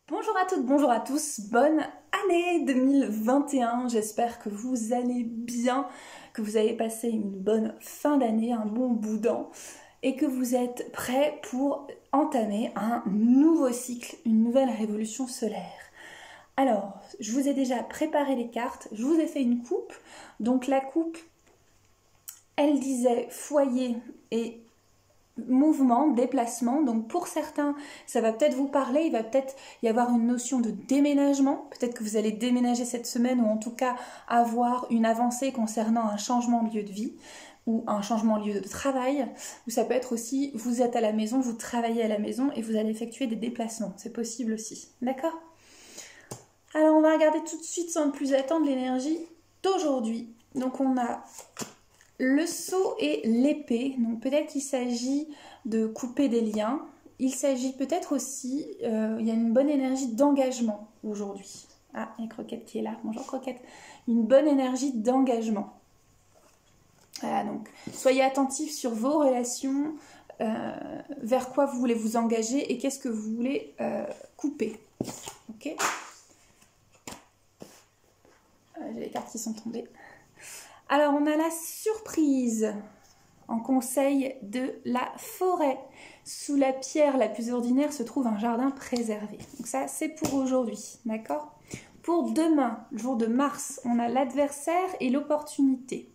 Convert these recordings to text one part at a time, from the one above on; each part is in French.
Bonjour à toutes, bonjour à tous, bonne année 2021, j'espère que vous allez bien, que vous avez passé une bonne fin d'année, un bon boudin et que vous êtes prêts pour entamer un nouveau cycle, une nouvelle révolution solaire. Alors, je vous ai déjà préparé les cartes, je vous ai fait une coupe, donc la coupe, elle disait foyer et mouvement, déplacement, donc pour certains ça va peut-être vous parler, il va peut-être y avoir une notion de déménagement, peut-être que vous allez déménager cette semaine ou en tout cas avoir une avancée concernant un changement de lieu de vie ou un changement de lieu de travail, ou ça peut être aussi vous êtes à la maison, vous travaillez à la maison et vous allez effectuer des déplacements, c'est possible aussi, d'accord? Alors on va regarder tout de suite sans plus attendre l'énergie d'aujourd'hui. Donc on a le sceau et l'épée, donc peut-être qu'il s'agit de couper des liens. Il s'agit peut-être aussi, il y a une bonne énergie d'engagement aujourd'hui. Ah, il y a Croquette qui est là. Bonjour Croquette. Une bonne énergie d'engagement. Voilà, donc soyez attentifs sur vos relations, vers quoi vous voulez vous engager et qu'est-ce que vous voulez couper. Ok. J'ai les cartes qui sont tombées. Alors, on a la surprise en conseil de la forêt. Sous la pierre la plus ordinaire se trouve un jardin préservé. Donc ça, c'est pour aujourd'hui, d'accord? Pour demain, jour de Mars, on a l'adversaire et l'opportunité.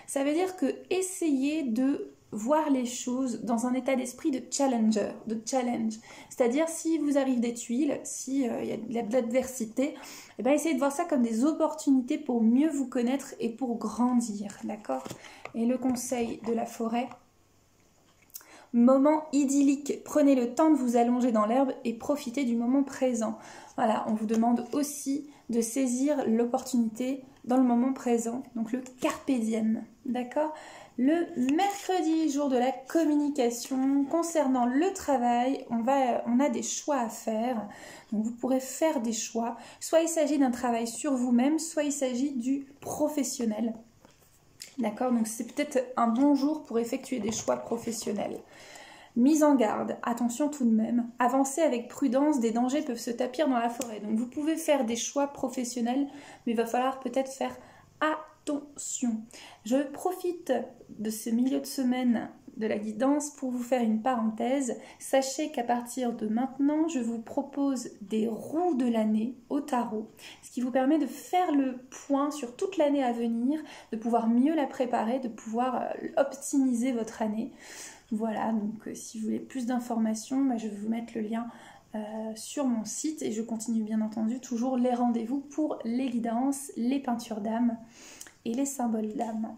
Ça veut dire que essayez de voir les choses dans un état d'esprit de challenger, de challenge. C'est-à-dire, si vous arrive des tuiles, s'il y a de l'adversité, eh bien, essayez de voir ça comme des opportunités pour mieux vous connaître et pour grandir, d'accord? Et le conseil de la forêt, moment idyllique, prenez le temps de vous allonger dans l'herbe et profitez du moment présent. Voilà, on vous demande aussi de saisir l'opportunité dans le moment présent, donc le carpe diem, d'accord? Le mercredi, jour de la communication, concernant le travail, on a des choix à faire. Donc vous pourrez faire des choix. Soit il s'agit d'un travail sur vous-même, soit il s'agit du professionnel. D'accord? Donc c'est peut-être un bon jour pour effectuer des choix professionnels. Mise en garde, attention tout de même, avancez avec prudence, des dangers peuvent se tapir dans la forêt. Donc vous pouvez faire des choix professionnels, mais il va falloir peut-être faire attention. Je profite de ce milieu de semaine de la guidance pour vous faire une parenthèse. Sachez qu'à partir de maintenant, je vous propose des roues de l'année au tarot, ce qui vous permet de faire le point sur toute l'année à venir, de pouvoir mieux la préparer, de pouvoir optimiser votre année. Voilà, donc si vous voulez plus d'informations, je vais vous mettre le lien sur mon site et je continue bien entendu toujours les rendez-vous pour les guidances, les peintures d'âme et les symboles d'âme.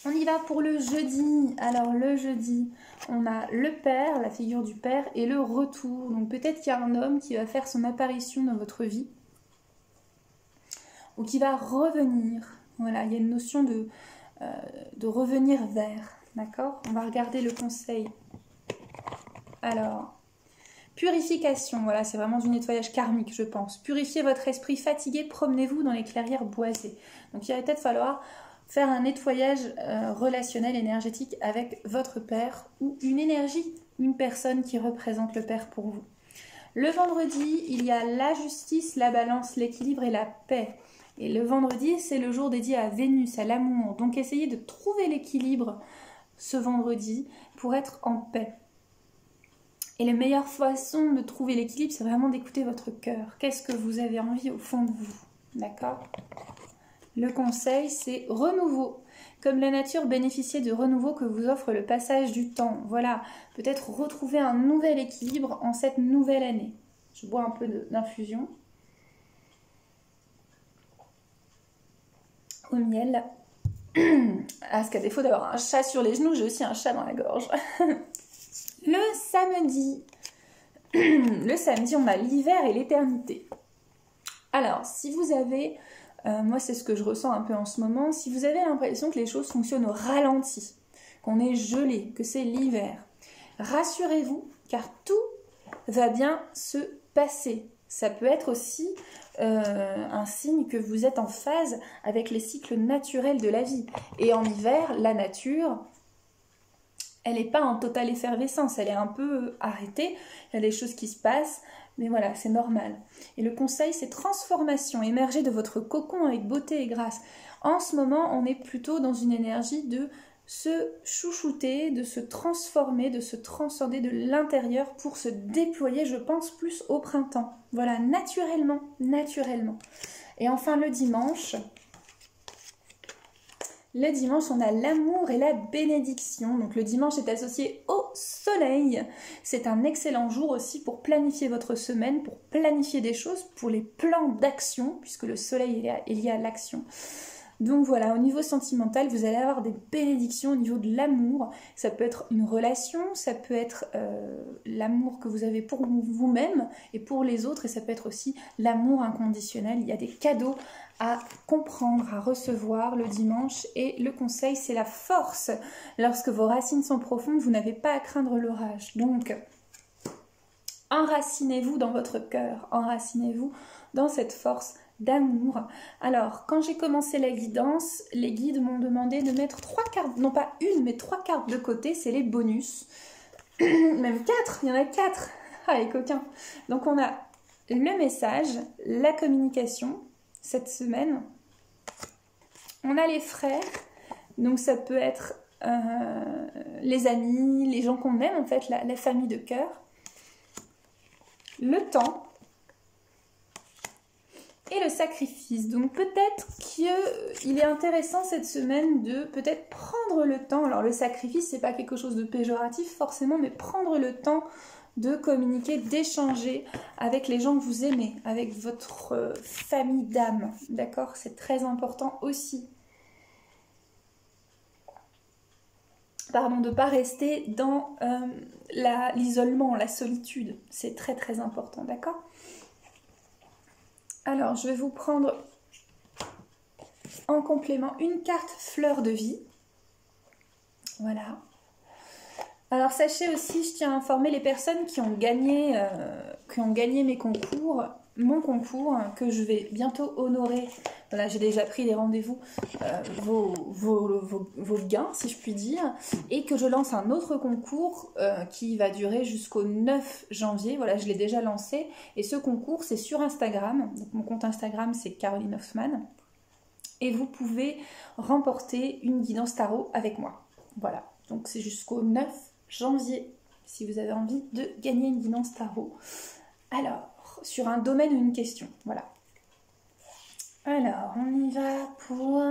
On y va pour le jeudi. Alors le jeudi, on a le père, la figure du père et le retour. Donc peut-être qu'il y a un homme qui va faire son apparition dans votre vie ou qui va revenir. Voilà, il y a une notion de revenir vers. D'accord? On va regarder le conseil. Alors, purification. Voilà, c'est vraiment du nettoyage karmique, je pense. Purifiez votre esprit fatigué, promenez-vous dans les clairières boisées. Donc, il va peut-être falloir faire un nettoyage relationnel, énergétique avec votre père ou une énergie, une personne qui représente le père pour vous. Le vendredi, il y a la justice, la balance, l'équilibre et la paix. Et le vendredi, c'est le jour dédié à Vénus, à l'amour. Donc, essayez de trouver l'équilibre ce vendredi pour être en paix. Et la meilleure façon de trouver l'équilibre, c'est vraiment d'écouter votre cœur. Qu'est-ce que vous avez envie au fond de vous? D'accord? Le conseil, c'est renouveau. Comme la nature, bénéficiez de renouveau que vous offre le passage du temps. Voilà, peut-être retrouver un nouvel équilibre en cette nouvelle année. Je bois un peu d'infusion. Au miel. Parce qu'à défaut d'avoir un chat sur les genoux, j'ai aussi un chat dans la gorge. Le samedi, on a l'hiver et l'éternité. Alors, si vous avez, moi c'est ce que je ressens un peu en ce moment, si vous avez l'impression que les choses fonctionnent au ralenti, qu'on est gelé, que c'est l'hiver, rassurez-vous, car tout va bien se passer. Ça peut être aussi un signe que vous êtes en phase avec les cycles naturels de la vie. Et en hiver, la nature, elle n'est pas en totale effervescence, elle est un peu arrêtée, il y a des choses qui se passent, mais voilà, c'est normal. Et le conseil, c'est transformation, émerger de votre cocon avec beauté et grâce. En ce moment, on est plutôt dans une énergie de se chouchouter, de se transformer, de se transcender de l'intérieur pour se déployer, je pense, plus au printemps. Voilà, naturellement, naturellement. Et enfin, le dimanche, on a l'amour et la bénédiction. Donc le dimanche est associé au soleil. C'est un excellent jour aussi pour planifier votre semaine, pour planifier des choses, pour les plans d'action, puisque le soleil est lié à l'action. Donc voilà, au niveau sentimental, vous allez avoir des bénédictions au niveau de l'amour. Ça peut être une relation, ça peut être l'amour que vous avez pour vous-même et pour les autres, et ça peut être aussi l'amour inconditionnel. Il y a des cadeaux à comprendre, à recevoir le dimanche, et le conseil, c'est la force. Lorsque vos racines sont profondes, vous n'avez pas à craindre l'orage. Donc, enracinez-vous dans votre cœur, enracinez-vous dans cette force d'amour. Alors, quand j'ai commencé la guidance, les guides m'ont demandé de mettre 3 cartes, non pas une, mais 3 cartes de côté, c'est les bonus. Même 4, il y en a 4. Ah, les coquins. Donc, on a le message, la communication, cette semaine. On a les frères, donc ça peut être les amis, les gens qu'on aime, en fait, la famille de cœur. Le temps. Et le sacrifice. Donc peut-être qu'il est intéressant cette semaine de peut-être prendre le temps. Alors le sacrifice, c'est pas quelque chose de péjoratif forcément, mais prendre le temps de communiquer, d'échanger avec les gens que vous aimez, avec votre famille d'âme. D'accord? C'est très important aussi. Pardon, de ne pas rester dans l'isolement, la solitude. C'est très très important, d'accord? Alors, je vais vous prendre en complément une carte fleur de vie. Voilà. Alors, sachez aussi, je tiens à informer les personnes qui ont gagné mes concours, mon concours, que je vais bientôt honorer. Voilà, j'ai déjà pris des rendez-vous, vos gains, si je puis dire, et que je lance un autre concours qui va durer jusqu'au 9 janvier. Voilà, je l'ai déjà lancé, et ce concours, c'est sur Instagram. Donc, mon compte Instagram, c'est Caroline Hoffman, et vous pouvez remporter une guidance tarot avec moi. Voilà, donc c'est jusqu'au 9 janvier, si vous avez envie de gagner une guidance tarot. Alors, sur un domaine ou une question, voilà. Alors, on y va pour...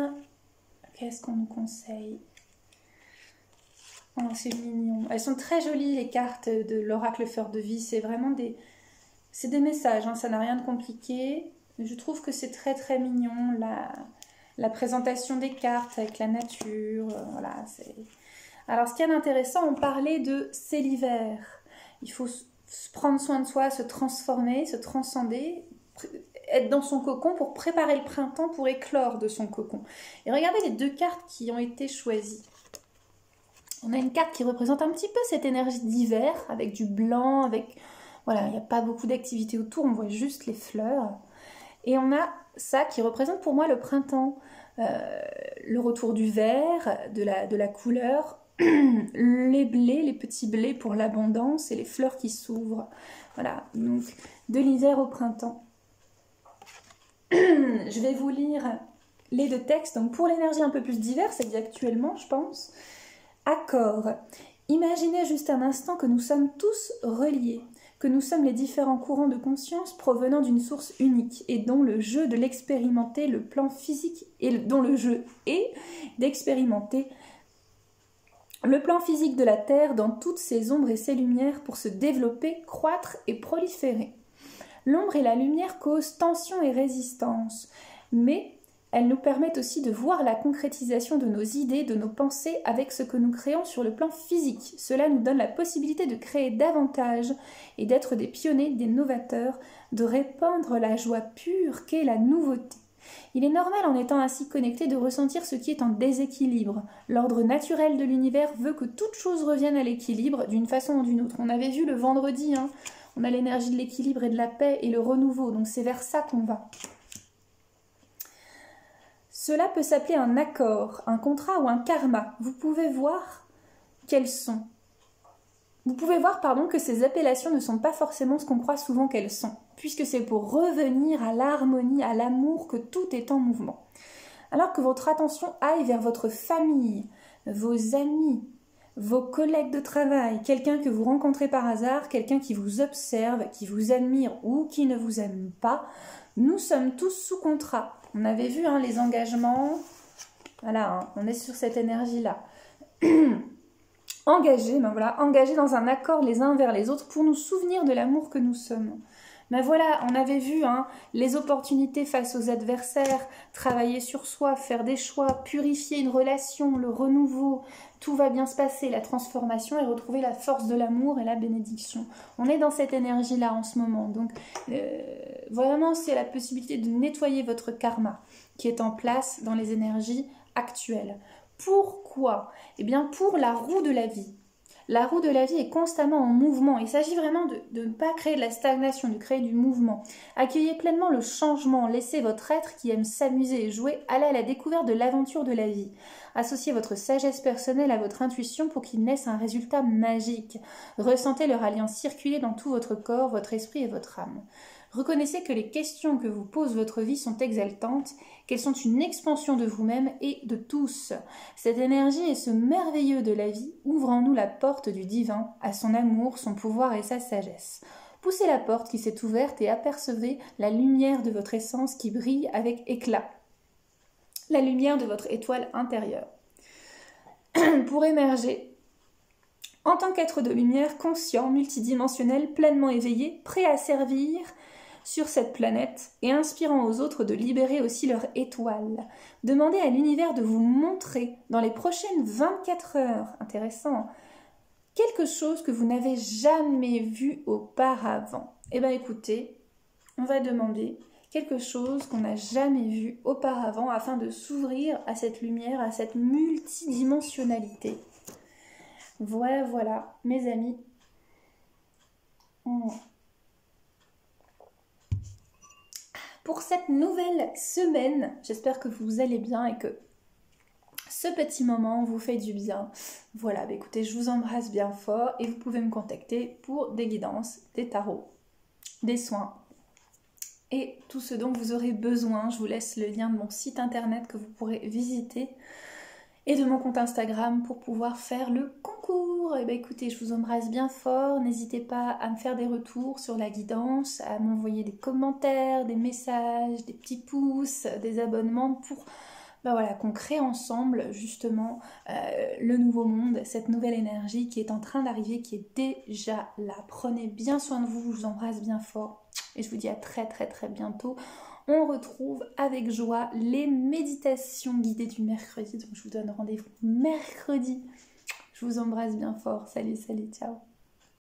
Qu'est-ce qu'on nous conseille? Oh, c'est mignon. Elles sont très jolies, les cartes de l'oracle fleur de vie. C'est vraiment des... C'est des messages, hein, ça n'a rien de compliqué. Je trouve que c'est très très mignon, la présentation des cartes avec la nature. Voilà, c'est... Alors, ce qui est intéressant, on parlait de c'est l'hiver. Il faut prendre soin de soi, se transformer, se transcender, être dans son cocon pour préparer le printemps, pour éclore de son cocon. Et regardez les 2 cartes qui ont été choisies. On a une carte qui représente un petit peu cette énergie d'hiver, avec du blanc, avec... Voilà, il n'y a pas beaucoup d'activité autour, on voit juste les fleurs. Et on a ça qui représente pour moi le printemps. Le retour du vert, de la couleur, les blés, les petits blés pour l'abondance et les fleurs qui s'ouvrent. Voilà, donc de l'hiver au printemps. Je vais vous lire les 2 textes. Donc pour l'énergie un peu plus d'hiver, c'est actuellement, je pense. Accord. Imaginez juste un instant que nous sommes tous reliés, que nous sommes les différents courants de conscience provenant d'une source unique et dont le jeu de l'expérimenter le plan physique et dont le jeu est d'expérimenter le plan physique de la Terre dans toutes ses ombres et ses lumières pour se développer, croître et proliférer. L'ombre et la lumière causent tension et résistance, mais elles nous permettent aussi de voir la concrétisation de nos idées, de nos pensées avec ce que nous créons sur le plan physique. Cela nous donne la possibilité de créer davantage et d'être des pionniers, des novateurs, de répandre la joie pure qu'est la nouveauté. Il est normal en étant ainsi connecté de ressentir ce qui est en déséquilibre. L'ordre naturel de l'univers veut que toute chose revienne à l'équilibre d'une façon ou d'une autre. On avait vu le vendredi, hein, on a l'énergie de l'équilibre et de la paix et le renouveau, donc c'est vers ça qu'on va. Cela peut s'appeler un accord, un contrat ou un karma. Vous pouvez voir quels sont. Vous pouvez voir, que ces appellations ne sont pas forcément ce qu'on croit souvent qu'elles sont, puisque c'est pour revenir à l'harmonie, à l'amour, que tout est en mouvement. Alors que votre attention aille vers votre famille, vos amis, vos collègues de travail, quelqu'un que vous rencontrez par hasard, quelqu'un qui vous observe, qui vous admire ou qui ne vous aime pas, nous sommes tous sous contrat. On avait vu les engagements, voilà, on est sur cette énergie-là. Engagés, engagés dans un accord les uns vers les autres pour nous souvenir de l'amour que nous sommes. Ben voilà, on avait vu les opportunités face aux adversaires, travailler sur soi, faire des choix, purifier une relation, le renouveau, tout va bien se passer, la transformation et retrouver la force de l'amour et la bénédiction. On est dans cette énergie-là en ce moment, donc vraiment c'est la possibilité de nettoyer votre karma qui est en place dans les énergies actuelles. Pourquoi? Eh bien pour la roue de la vie. La roue de la vie est constamment en mouvement. Il s'agit vraiment de ne pas créer de la stagnation, de créer du mouvement. Accueillez pleinement le changement. Laissez votre être qui aime s'amuser et jouer aller à la découverte de l'aventure de la vie. Associez votre sagesse personnelle à votre intuition pour qu'il naisse un résultat magique. Ressentez leur alliance circuler dans tout votre corps, votre esprit et votre âme. Reconnaissez que les questions que vous pose votre vie sont exaltantes, qu'elles sont une expansion de vous-même et de tous. Cette énergie est ce merveilleux de la vie, ouvre en nous la porte du divin, à son amour, son pouvoir et sa sagesse. Poussez la porte qui s'est ouverte et apercevez la lumière de votre essence qui brille avec éclat. La lumière de votre étoile intérieure. Pour émerger, en tant qu'être de lumière, conscient, multidimensionnel, pleinement éveillé, prêt à servir sur cette planète et inspirant aux autres de libérer aussi leur étoile. Demandez à l'univers de vous montrer dans les prochaines 24 heures, intéressant, quelque chose que vous n'avez jamais vu auparavant. Eh bien écoutez, on va demander quelque chose qu'on n'a jamais vu auparavant afin de s'ouvrir à cette lumière, à cette multidimensionnalité. Voilà, mes amis. Pour cette nouvelle semaine, j'espère que vous allez bien et que ce petit moment vous fait du bien. Voilà, écoutez, je vous embrasse bien fort et vous pouvez me contacter pour des guidances, des tarots, des soins et tout ce dont vous aurez besoin. Je vous laisse le lien de mon site internet que vous pourrez visiter et de mon compte Instagram pour pouvoir faire le concours. Et bien écoutez, je vous embrasse bien fort. N'hésitez pas à me faire des retours sur la guidance, à m'envoyer des commentaires, des messages, des petits pouces, des abonnements pour qu'on crée ensemble justement le nouveau monde, cette nouvelle énergie qui est en train d'arriver, qui est déjà là. Prenez bien soin de vous, je vous embrasse bien fort et je vous dis à très bientôt. On retrouve avec joie les méditations guidées du mercredi. Donc je vous donne rendez-vous mercredi. Je vous embrasse bien fort. Salut, ciao.